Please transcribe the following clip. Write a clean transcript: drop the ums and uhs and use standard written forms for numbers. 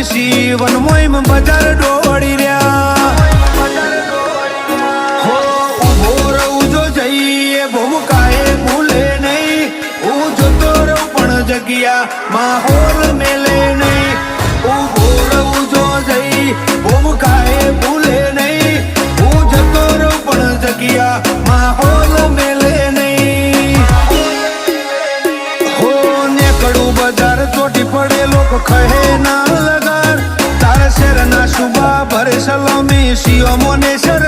શિવન મોઈમ બજાર ડોળી રહ્યા હો ઉભો રહું જો જઈએ ભૂમકાએ ભૂલે નહીં હું જોતો રહું પણ જગ્યા માહોલ મેલે નહીં ઉભો રહું જો જઈ ભૂમકાએ ભૂલે નહીં હું જતો રહું પણ જગ્યા માહોલ મેલે નહીં હો નેકડું બજાર ચોટી પડે લોકો કહે ના લગાર તારા શેરના શુભા ભરે સલામી સિયો મોને શર